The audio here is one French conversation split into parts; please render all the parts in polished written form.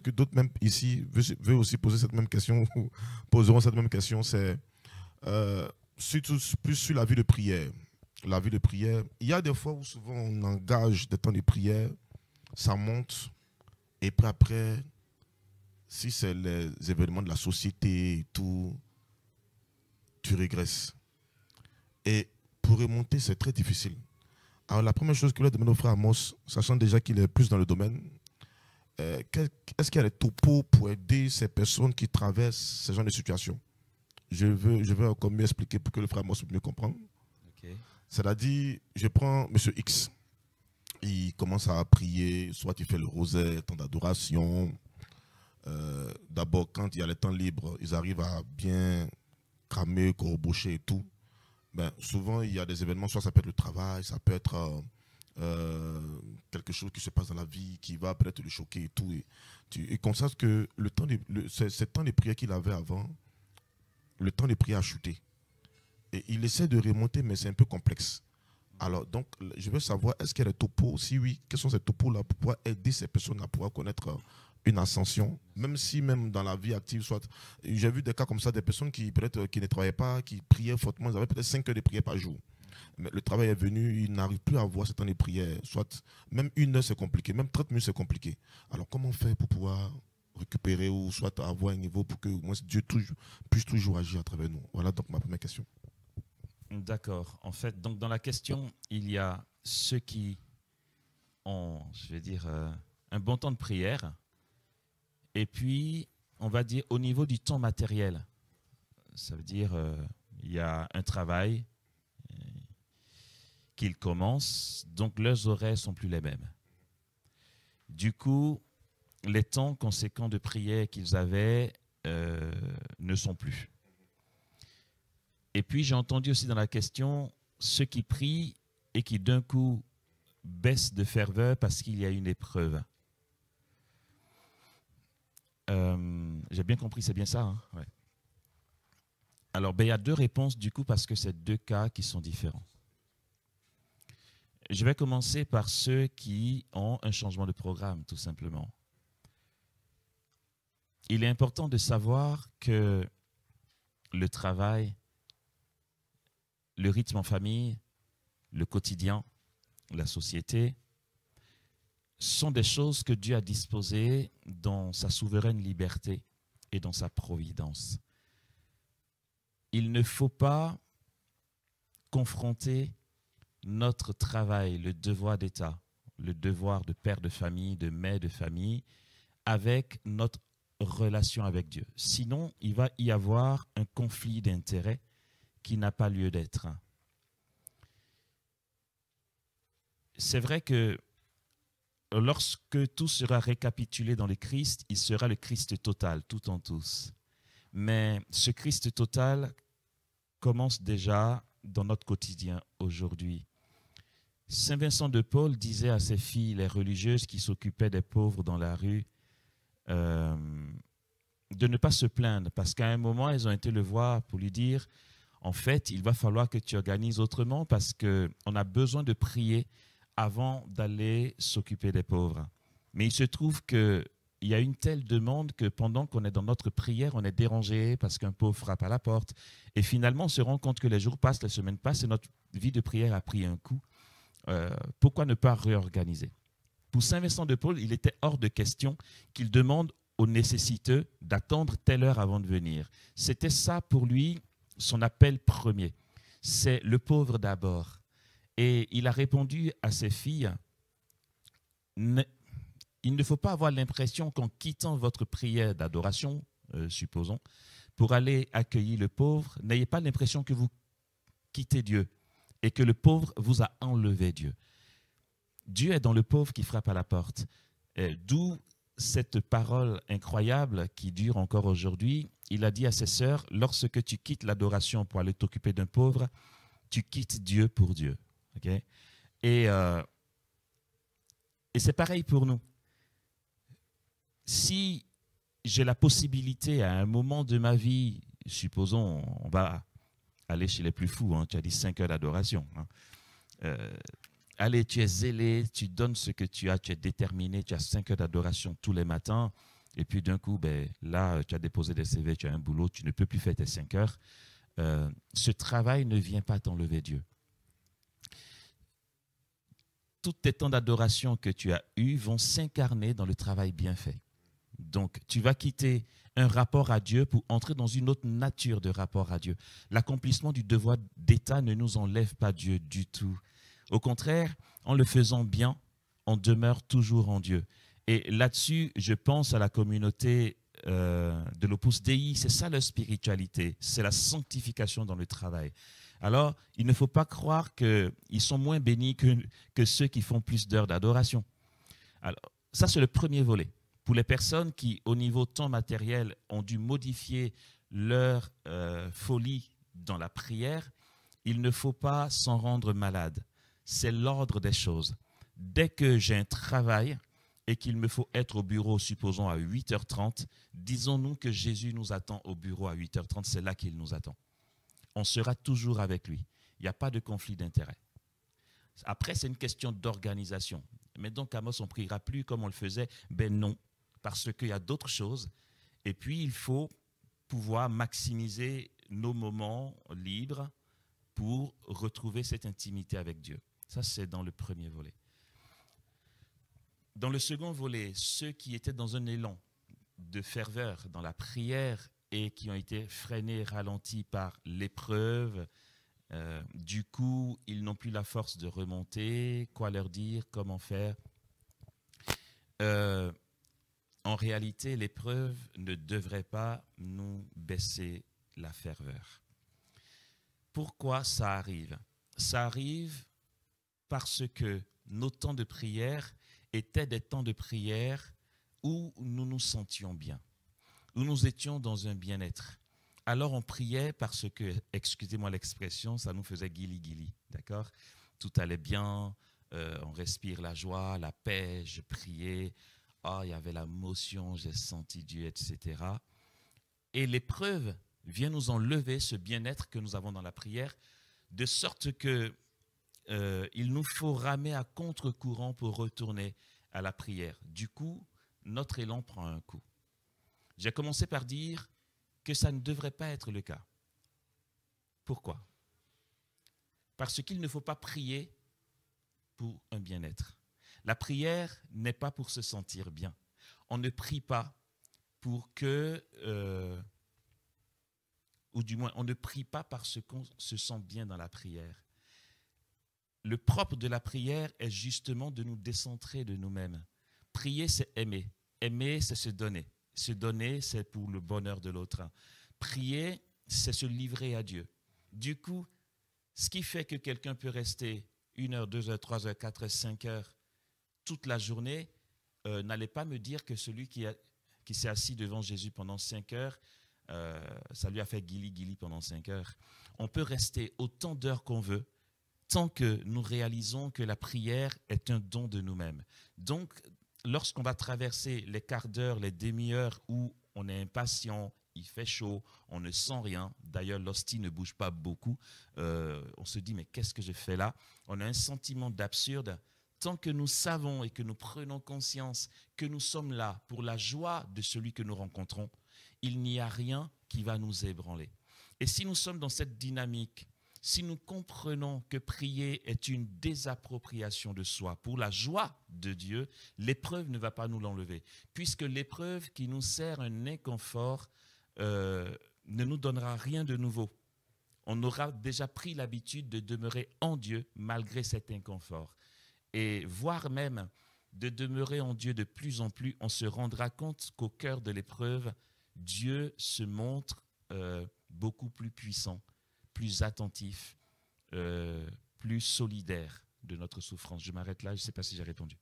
peut-être que d'autres même ici veulent aussi poser cette même question, ou poseront cette même question, c'est surtout plus sur la vie de prière. La vie de prière, il y a des fois où souvent on engage des temps de prière, ça monte, et puis après, si c'est les événements de la société et tout, tu régresses. Et pour remonter, c'est très difficile. Alors la première chose que je vais demander au frère Amos, sachant déjà qu'il est plus dans le domaine, est-ce qu'il y a des topos pour aider ces personnes qui traversent ce genre de situation? Je vais encore mieux expliquer pour que le frère Amos puisse mieux comprendre. Okay. C'est-à-dire, je prends M. X. Il commence à prier, soit il fait le rosaire, temps d'adoration. D'abord, quand il y a les temps libres, ils arrivent à bien cramer, corrobocher et tout. Ben, souvent, il y a des événements, soit ça peut être le travail, ça peut être quelque chose qui se passe dans la vie qui va peut-être le choquer et tout. Et tu constates que ce temps de prière qu'il avait avant, le temps de prière a chuté. Et il essaie de remonter, mais c'est un peu complexe. Alors, donc, je veux savoir, est-ce qu'il y a des topos? Si oui, quels sont ces topos-là pour pouvoir aider ces personnes à pouvoir connaître une ascension, même si même dans la vie active, soit, j'ai vu des cas comme ça, des personnes qui peut-être qui ne travaillaient pas, qui priaient fortement, ils avaient peut-être 5 heures de prière par jour. Mais le travail est venu, ils n'arrivent plus à avoir ce temps de prière, soit même 1 heure c'est compliqué, même 30 minutes c'est compliqué. Alors comment faire pour pouvoir récupérer ou soit avoir un niveau pour que moi, Dieu puisse toujours agir à travers nous? Voilà donc ma première question. D'accord. En fait, donc dans la question, il y a ceux qui ont, je vais dire, un bon temps de prière. Et puis, on va dire au niveau du temps matériel. Ça veut dire, il y a un travail qu'ils commencent, donc leurs horaires ne sont plus les mêmes. Du coup, les temps conséquents de prière qu'ils avaient ne sont plus. Et puis, j'ai entendu aussi dans la question ceux qui prient et qui d'un coup baissent de ferveur parce qu'il y a une épreuve. J'ai bien compris, c'est bien ça, hein? Ouais. Alors, ben, il y a 2 réponses du coup parce que c'est 2 cas qui sont différents. Je vais commencer par ceux qui ont un changement de programme, tout simplement. Il est important de savoir que le travail, le rythme en famille, le quotidien, la société, sont des choses que Dieu a disposées dans sa souveraine liberté et dans sa providence. Il ne faut pas confronter notre travail, le devoir d'État, le devoir de père de famille, de mère de famille, avec notre relation avec Dieu. Sinon, il va y avoir un conflit d'intérêts qui n'a pas lieu d'être. C'est vrai que lorsque tout sera récapitulé dans le Christ, il sera le Christ total, tout en tous. Mais ce Christ total commence déjà dans notre quotidien aujourd'hui. Saint Vincent de Paul disait à ses filles, les religieuses qui s'occupaient des pauvres dans la rue, de ne pas se plaindre, parce qu'à un moment, elles ont été le voir pour lui dire, en fait, il va falloir que tu organises autrement parce qu'on a besoin de prier avant d'aller s'occuper des pauvres. Mais il se trouve qu'il y a une telle demande que pendant qu'on est dans notre prière, on est dérangé parce qu'un pauvre frappe à la porte. Et finalement, on se rend compte que les jours passent, les semaines passent et notre vie de prière a pris un coup. Pourquoi ne pas réorganiser? Pour Saint Vincent de Paul, il était hors de question qu'il demande aux nécessiteux d'attendre telle heure avant de venir. C'était ça pour lui, son appel premier. C'est le pauvre d'abord. Et il a répondu à ses filles, il ne faut pas avoir l'impression qu'en quittant votre prière d'adoration, supposons, pour aller accueillir le pauvre, n'ayez pas l'impression que vous quittez Dieu et que le pauvre vous a enlevé Dieu. Dieu est dans le pauvre qui frappe à la porte. D'où cette parole incroyable qui dure encore aujourd'hui. Il a dit à ses sœurs, lorsque tu quittes l'adoration pour aller t'occuper d'un pauvre, tu quittes Dieu pour Dieu. Okay? Et c'est pareil pour nous. Si j'ai la possibilité à un moment de ma vie, supposons, on va aller chez les plus fous, hein, tu as dit 5 heures d'adoration. Hein. Allez, tu es zélé, tu donnes ce que tu as, tu es déterminé, tu as 5 heures d'adoration tous les matins. et puis d'un coup, ben, là, tu as déposé des CV, tu as un boulot, tu ne peux plus faire tes 5 heures. Ce travail ne vient pas t'enlever Dieu. Tous tes temps d'adoration que tu as eus vont s'incarner dans le travail bien fait. Donc, tu vas quitter un rapport à Dieu pour entrer dans une autre nature de rapport à Dieu. L'accomplissement du devoir d'État ne nous enlève pas Dieu du tout. Au contraire, en le faisant bien, on demeure toujours en Dieu. Et là-dessus, je pense à la communauté de l'Opus Dei. C'est ça leur spiritualité, c'est la sanctification dans le travail. Alors, il ne faut pas croire qu'ils sont moins bénis que ceux qui font plus d'heures d'adoration. Alors, ça, c'est le premier volet. Pour les personnes qui, au niveau temps matériel, ont dû modifier leur folie dans la prière, il ne faut pas s'en rendre malade. C'est l'ordre des choses. Dès que j'ai un travail et qu'il me faut être au bureau, supposons à 8h30, disons-nous que Jésus nous attend au bureau à 8h30, c'est là qu'il nous attend. On sera toujours avec lui. Il n'y a pas de conflit d'intérêt. Après, c'est une question d'organisation. Mais donc, Amos, on ne priera plus comme on le faisait. Ben non, parce qu'il y a d'autres choses. Et puis, il faut pouvoir maximiser nos moments libres pour retrouver cette intimité avec Dieu. Ça, c'est dans le premier volet. Dans le second volet, ceux qui étaient dans un élan de ferveur dans la prière et qui ont été freinés, ralentis par l'épreuve, du coup, ils n'ont plus la force de remonter. Quoi leur dire? Comment faire? En réalité, l'épreuve ne devrait pas nous baisser la ferveur. Pourquoi ça arrive? Ça arrive parce que nos temps de prière étaient des temps de prière où nous nous sentions bien, où nous étions dans un bien-être. Alors on priait parce que, excusez-moi l'expression, ça nous faisait guili-guili, d'accord? Tout allait bien, on respire la joie, la paix, je priais, il y avait la motion, j'ai senti Dieu, etc. Et l'épreuve vient nous enlever ce bien-être que nous avons dans la prière, de sorte que il nous faut ramer à contre-courant pour retourner à la prière. Du coup, notre élan prend un coup. J'ai commencé par dire que ça ne devrait pas être le cas. Pourquoi? Parce qu'il ne faut pas prier pour un bien-être. La prière n'est pas pour se sentir bien. On ne prie pas pour que, ou du moins, on ne prie pas parce qu'on se sent bien dans la prière. Le propre de la prière est justement de nous décentrer de nous-mêmes. Prier, c'est aimer. Aimer, c'est se donner. Se donner, c'est pour le bonheur de l'autre. Prier, c'est se livrer à Dieu. Du coup, ce qui fait que quelqu'un peut rester 1 heure, 2 heures, 3 heures, 4 heures, 5 heures toute la journée, n'allez pas me dire que celui qui s'est assis devant Jésus pendant 5 heures, ça lui a fait guili-guili pendant 5 heures. On peut rester autant d'heures qu'on veut, tant que nous réalisons que la prière est un don de nous-mêmes. Donc, lorsqu'on va traverser les quarts d'heure, les demi-heures où on est impatient, il fait chaud, on ne sent rien, d'ailleurs l'hostie ne bouge pas beaucoup, on se dit mais qu'est-ce que je fais là? On a un sentiment d'absurde. Tant que nous savons et que nous prenons conscience que nous sommes là pour la joie de celui que nous rencontrons, il n'y a rien qui va nous ébranler. Et si nous sommes dans cette dynamique, si nous comprenons que prier est une désappropriation de soi pour la joie de Dieu, l'épreuve ne va pas nous l'enlever. Puisque l'épreuve qui nous sert un inconfort ne nous donnera rien de nouveau. On aura déjà pris l'habitude de demeurer en Dieu malgré cet inconfort. Et voire même de demeurer en Dieu de plus en plus, on se rendra compte qu'au cœur de l'épreuve, Dieu se montre beaucoup plus puissant, plus attentif, plus solidaire de notre souffrance. Je m'arrête là, je ne sais pas si j'ai répondu.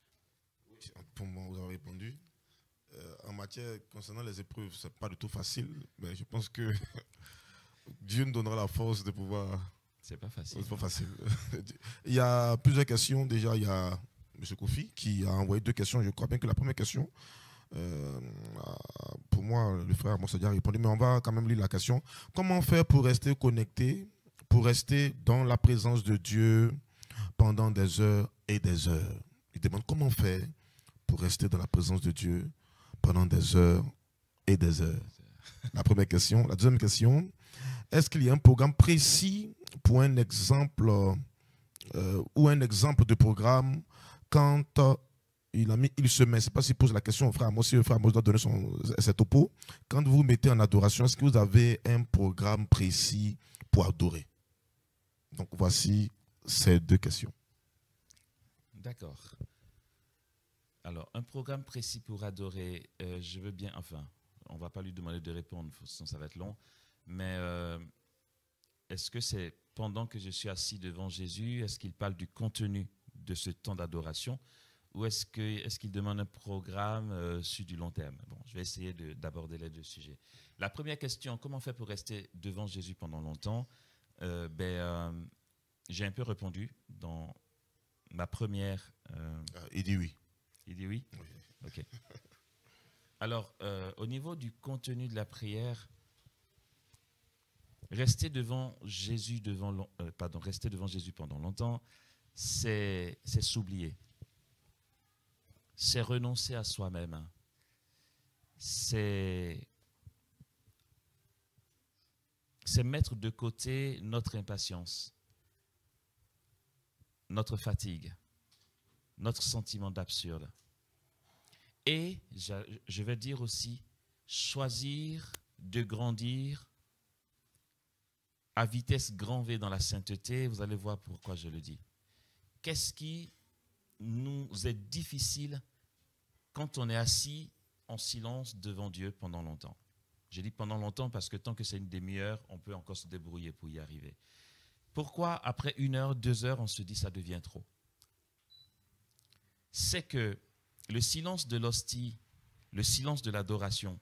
Oui, pour moi, vous avez répondu. En matière concernant les épreuves, ce n'est pas du tout facile, mais je pense que Dieu nous donnera la force de pouvoir... C'est pas facile. C'est pas facile. Il y a plusieurs questions. Déjà, il y a M. Kofi qui a envoyé 2 questions. Je crois bien que la première question, pour moi, le frère Monsadi a répondu, mais on va quand même lire la question. Comment faire pour rester connecté, pour rester dans la présence de Dieu pendant des heures et des heures? Il demande comment faire pour rester dans la présence de Dieu pendant des heures et des heures. La première question. La deuxième question, est-ce qu'il y a un programme précis pour un exemple ou un exemple de programme quand il se met, c'est pas s'il pose la question au frère Amos, si le frère Amos doit donner ses topos. Quand vous vous mettez en adoration, est-ce que vous avez un programme précis pour adorer? Donc voici ces deux questions. D'accord. Alors, un programme précis pour adorer, je veux bien, enfin, on ne va pas lui demander de répondre, sinon ça va être long, mais est-ce que c'est pendant que je suis assis devant Jésus, est-ce qu'il parle du contenu de ce temps d'adoration, ou est-ce qu'il demande un programme sur du long terme? Bon, je vais essayer d'aborder les deux sujets. La première question, comment on fait pour rester devant Jésus pendant longtemps? J'ai un peu répondu dans ma première... Il dit oui. Il dit oui? Oui. Ok. Alors, au niveau du contenu de la prière, rester devant Jésus pendant longtemps, c'est s'oublier. C'est renoncer à soi-même. C'est mettre de côté notre impatience, notre fatigue, notre sentiment d'absurde. Et je vais dire aussi, choisir de grandir à vitesse grand V dans la sainteté. Vous allez voir pourquoi je le dis. Qu'est-ce qui nous est difficile quand on est assis en silence devant Dieu pendant longtemps? Je dis pendant longtemps parce que tant que c'est une demi-heure, on peut encore se débrouiller pour y arriver. Pourquoi après 1 heure, 2 heures, on se dit ça devient trop? C'est que le silence de l'hostie, le silence de l'adoration,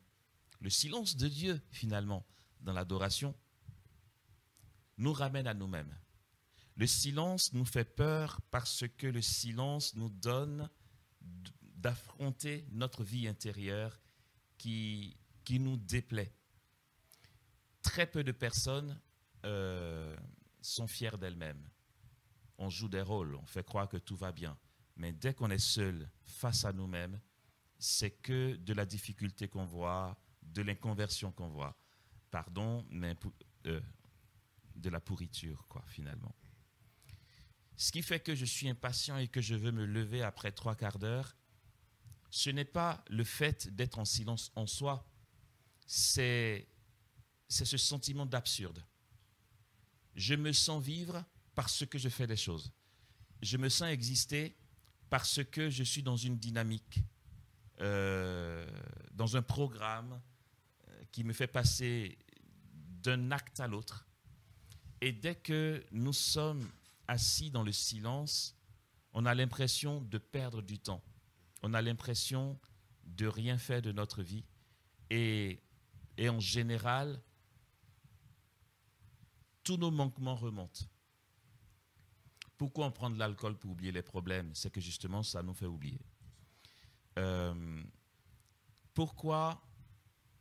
le silence de Dieu finalement dans l'adoration, nous ramène à nous-mêmes. Le silence nous fait peur parce que le silence nous donne d'affronter notre vie intérieure qui nous déplaît. Très peu de personnes sont fières d'elles-mêmes. On joue des rôles, on fait croire que tout va bien. Mais dès qu'on est seul face à nous-mêmes, c'est que de la difficulté qu'on voit, de l'inconversion qu'on voit. Pardon, mais de la pourriture, quoi, finalement. Ce qui fait que je suis impatient et que je veux me lever après 3 quarts d'heure, ce n'est pas le fait d'être en silence en soi, c'est ce sentiment d'absurde. Je me sens vivre parce que je fais des choses. Je me sens exister parce que je suis dans une dynamique, dans un programme qui me fait passer d'un acte à l'autre. Et dès que nous sommes assis dans le silence, on a l'impression de perdre du temps. On a l'impression de rien faire de notre vie. Et en général, tous nos manquements remontent. Pourquoi on prend de l'alcool pour oublier les problèmes? C'est que justement, ça nous fait oublier. Pourquoi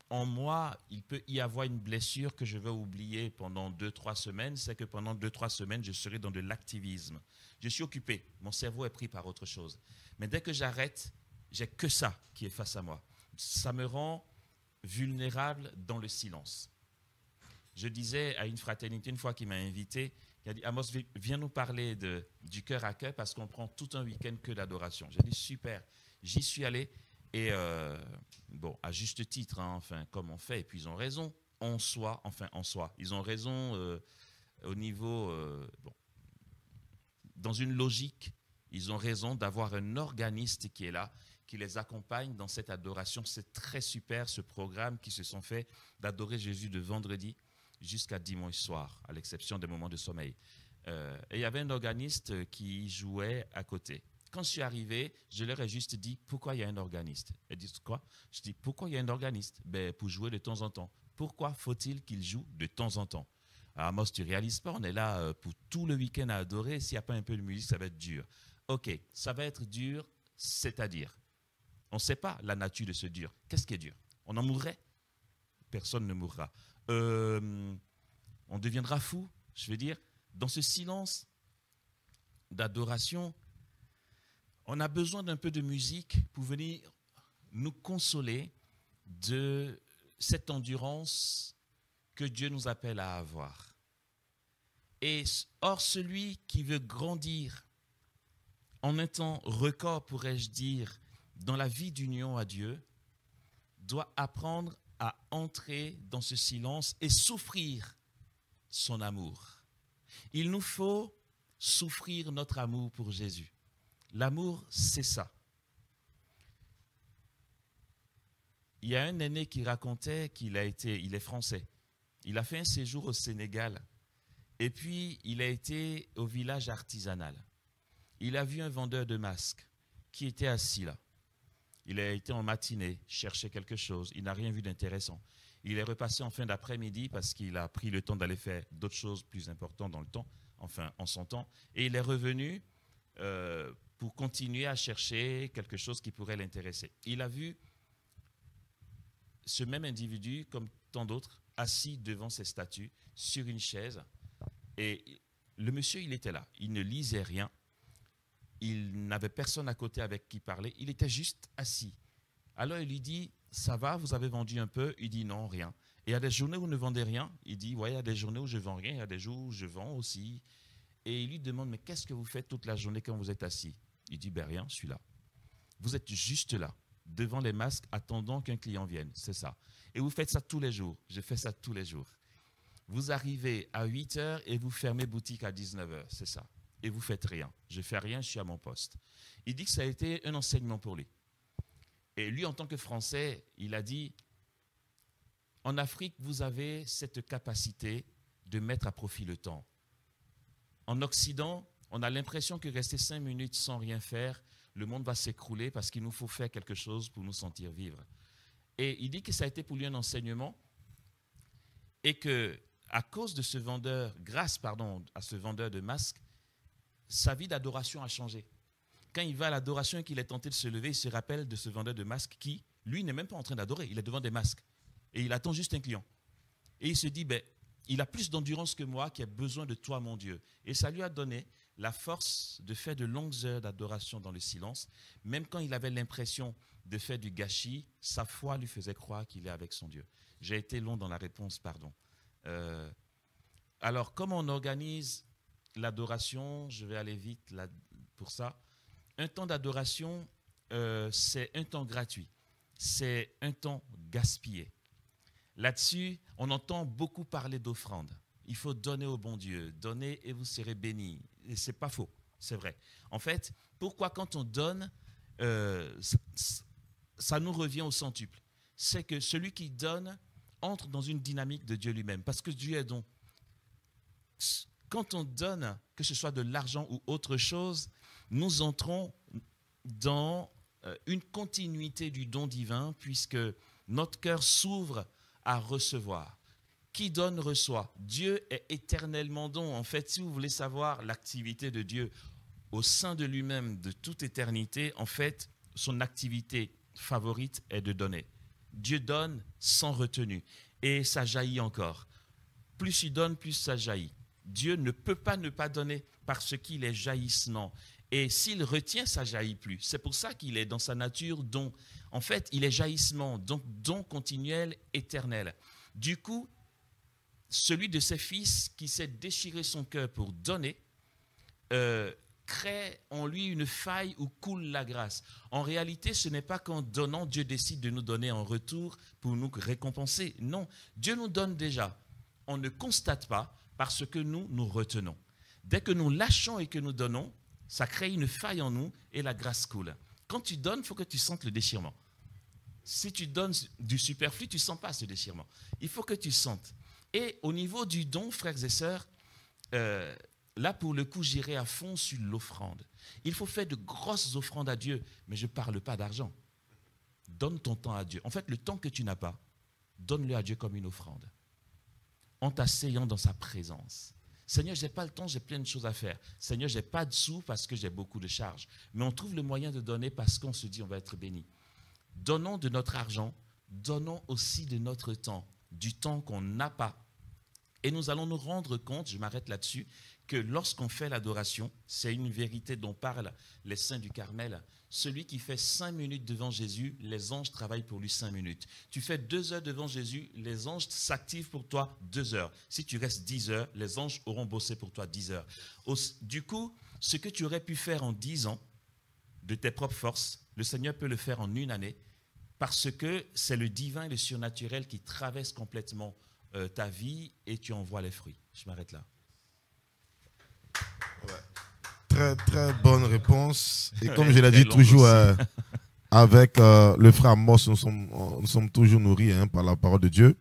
en moi, il peut y avoir une blessure que je vais oublier pendant 2-3 semaines? C'est que pendant 2-3 semaines, je serai dans de l'activisme. Je suis occupé, mon cerveau est pris par autre chose. Mais dès que j'arrête, j'ai que ça qui est face à moi. Ça me rend vulnérable dans le silence. Je disais à une fraternité une fois qui m'a invité, il a dit, Amos, viens nous parler du cœur à cœur parce qu'on prend tout un week-end que d'adoration. J'ai dit, super. J'y suis allé et, bon, à juste titre, hein, enfin, comme on fait, et puis ils ont raison, en soi. Ils ont raison au niveau, bon, dans une logique, ils ont raison d'avoir un organiste qui est là, qui les accompagne dans cette adoration. C'est très super ce programme qui se sont fait d'adorer Jésus de vendredi jusqu'à dimanche soir, à l'exception des moments de sommeil. Et il y avait un organiste qui jouait à côté. Quand je suis arrivé, je leur ai juste dit, pourquoi il y a un organiste? Ils disent quoi? Je dis, pourquoi il y a un organiste? Ben, pour jouer de temps en temps. Pourquoi faut-il qu'il joue de temps en temps? Alors, Amos, tu ne réalises pas, on est là pour tout le week-end à adorer. S'il n'y a pas un peu de musique, ça va être dur. Ok, ça va être dur, c'est-à-dire, on ne sait pas la nature de ce dur. Qu'est-ce qui est dur? On en mourrait? Personne ne mourra. On deviendra fou, je veux dire, dans ce silence d'adoration, on a besoin d'un peu de musique pour venir nous consoler de cette endurance que Dieu nous appelle à avoir. Et or, celui qui veut grandir en un temps record, pourrais-je dire, dans la vie d'union à Dieu, doit apprendre à entrer dans ce silence et souffrir son amour. Il nous faut souffrir notre amour pour Jésus. L'amour, c'est ça. Il y a un aîné qui racontait il est français. Il a fait un séjour au Sénégal. Et puis, il a été au village artisanal. Il a vu un vendeur de masques qui était assis là. Il a été en matinée, chercher quelque chose. Il n'a rien vu d'intéressant. Il est repassé en fin d'après-midi parce qu'il a pris le temps d'aller faire d'autres choses plus importantes dans le temps, enfin en son temps. Et il est revenu pour continuer à chercher quelque chose qui pourrait l'intéresser. Il a vu ce même individu, comme tant d'autres, assis devant ces statues, sur une chaise. Et le monsieur, il était là. Il ne lisait rien. Il n'avait personne à côté avec qui parler. Il était juste assis. Alors il lui dit, ça va, vous avez vendu un peu? Il dit, non, rien. Et il y a des journées où vous ne vendez rien? Il dit, ouais, il y a des journées où je vends rien, il y a des jours où je vends aussi. Et il lui demande, mais qu'est-ce que vous faites toute la journée quand vous êtes assis? Il dit, ben rien, je suis là. Vous êtes juste là, devant les masques, attendant qu'un client vienne, c'est ça. Et vous faites ça tous les jours. Je fais ça tous les jours. Vous arrivez à 8 h et vous fermez boutique à 19 h, c'est ça. Et vous faites rien. Je fais rien, je suis à mon poste. Il dit que ça a été un enseignement pour lui. Et lui, en tant que Français, il a dit, en Afrique, vous avez cette capacité de mettre à profit le temps. En Occident, on a l'impression que rester 5 minutes sans rien faire, le monde va s'écrouler parce qu'il nous faut faire quelque chose pour nous sentir vivre. Et il dit que ça a été pour lui un enseignement et que, à cause de ce vendeur, grâce à ce vendeur de masques, sa vie d'adoration a changé. Quand il va à l'adoration et qu'il est tenté de se lever, il se rappelle de ce vendeur de masques qui, lui, n'est même pas en train d'adorer. Il est devant des masques. Et il attend juste un client. Et il se dit, ben, il a plus d'endurance que moi qui a besoin de toi, mon Dieu. Et ça lui a donné la force de faire de longues heures d'adoration dans le silence. Même quand il avait l'impression de faire du gâchis, sa foi lui faisait croire qu'il est avec son Dieu. J'ai été long dans la réponse, pardon. Alors, comment on organise l'adoration? Je vais aller vite là pour ça. Un temps d'adoration, c'est un temps gratuit. C'est un temps gaspillé. Là-dessus, on entend beaucoup parler d'offrande. Il faut donner au bon Dieu. Donnez et vous serez bénis. Et ce n'est pas faux, c'est vrai. En fait, pourquoi quand on donne, ça nous revient au centuple? C'est que celui qui donne entre dans une dynamique de Dieu lui-même. Parce que Dieu est don. Quand on donne, que ce soit de l'argent ou autre chose, nous entrons dans une continuité du don divin puisque notre cœur s'ouvre à recevoir. Qui donne, reçoit. Dieu est éternellement don. En fait, si vous voulez savoir l'activité de Dieu au sein de lui-même de toute éternité, en fait, son activité favorite est de donner. Dieu donne sans retenue. Et ça jaillit encore. Plus il donne, plus ça jaillit. Dieu ne peut pas ne pas donner parce qu'il est jaillissement. Et s'il retient, ça ne jaillit plus. C'est pour ça qu'il est dans sa nature don. En fait, il est jaillissement, donc don continuel, éternel. Du coup, celui de ses fils qui s'est déchiré son cœur pour donner, crée en lui une faille où coule la grâce. En réalité, ce n'est pas qu'en donnant, Dieu décide de nous donner en retour pour nous récompenser. Non, Dieu nous donne déjà. On ne constate pas parce que nous retenons. Dès que nous lâchons et que nous donnons, ça crée une faille en nous et la grâce coule. Quand tu donnes, il faut que tu sentes le déchirement. Si tu donnes du superflu, tu ne sens pas ce déchirement. Il faut que tu sentes. Et au niveau du don, frères et sœurs, là, pour le coup, j'irai à fond sur l'offrande. Il faut faire de grosses offrandes à Dieu, mais je ne parle pas d'argent. Donne ton temps à Dieu. En fait, le temps que tu n'as pas, donne-le à Dieu comme une offrande, en t'asseyant dans sa présence. Seigneur, je n'ai pas le temps, j'ai plein de choses à faire. Seigneur, je n'ai pas de sous parce que j'ai beaucoup de charges. Mais on trouve le moyen de donner parce qu'on se dit on va être béni. Donnons de notre argent, donnons aussi de notre temps, du temps qu'on n'a pas. Et nous allons nous rendre compte, je m'arrête là-dessus, que lorsqu'on fait l'adoration, c'est une vérité dont parlent les saints du Carmel. Celui qui fait 5 minutes devant Jésus, les anges travaillent pour lui 5 minutes. Tu fais 2 heures devant Jésus, les anges s'activent pour toi 2 heures. Si tu restes 10 heures, les anges auront bossé pour toi 10 heures. Du coup, ce que tu aurais pu faire en 10 ans, de tes propres forces, le Seigneur peut le faire en 1 année, parce que c'est le divin et le surnaturel qui traverse complètement ta vie et tu en vois les fruits. Je m'arrête là. Ouais. Très, très bonne réponse. Et comme je l'ai dit toujours avec le frère Amos, nous sommes toujours nourris par la parole de Dieu.